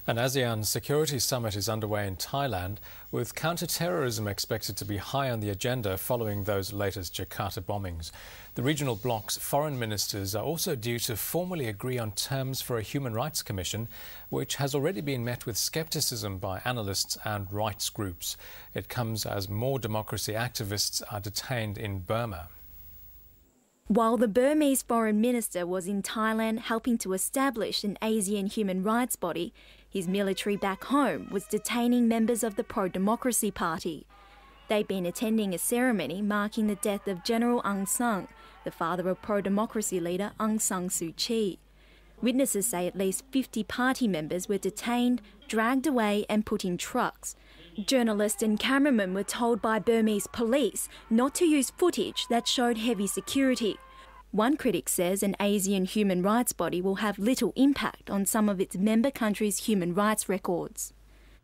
An ASEAN security summit is underway in Thailand, with counter-terrorism expected to be high on the agenda following those latest Jakarta bombings. The regional bloc's foreign ministers are also due to formally agree on terms for a human rights commission, which has already been met with scepticism by analysts and rights groups. It comes as more democracy activists are detained in Burma. While the Burmese foreign minister was in Thailand helping to establish an ASEAN human rights body, his military back home was detaining members of the pro-democracy party. They'd been attending a ceremony marking the death of General Aung San, the father of pro-democracy leader Aung San Suu Kyi. Witnesses say at least 50 party members were detained, dragged away and put in trucks. Journalists and cameramen were told by Burmese police not to use footage that showed heavy security. One critic says an ASEAN human rights body will have little impact on some of its member countries' human rights records.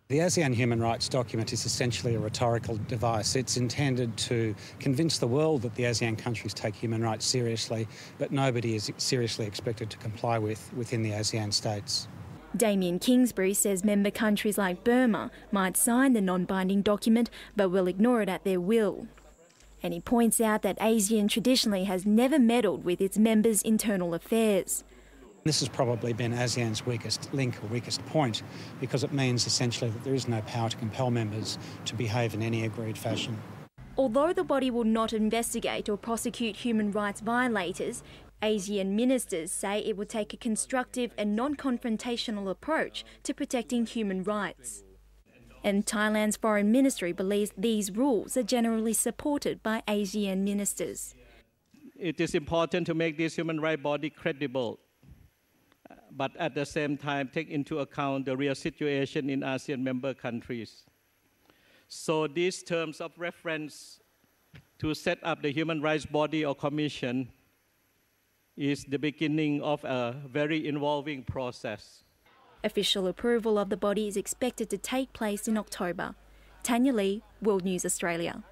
The ASEAN human rights document is essentially a rhetorical device. It's intended to convince the world that the ASEAN countries take human rights seriously, but nobody is seriously expected to comply within the ASEAN states. Damien Kingsbury says member countries like Burma might sign the non-binding document but will ignore it at their will. And he points out that ASEAN traditionally has never meddled with its members' internal affairs. This has probably been ASEAN's weakest link or weakest point, because it means essentially that there is no power to compel members to behave in any agreed fashion. Although the body will not investigate or prosecute human rights violators, ASEAN ministers say it will take a constructive and non-confrontational approach to protecting human rights. And Thailand's foreign ministry believes these rules are generally supported by ASEAN ministers. It is important to make this human rights body credible, but at the same time take into account the real situation in ASEAN member countries. So these terms of reference to set up the human rights body or commission is the beginning of a very involving process. Official approval of the body is expected to take place in October. Tanya Lee, World News Australia.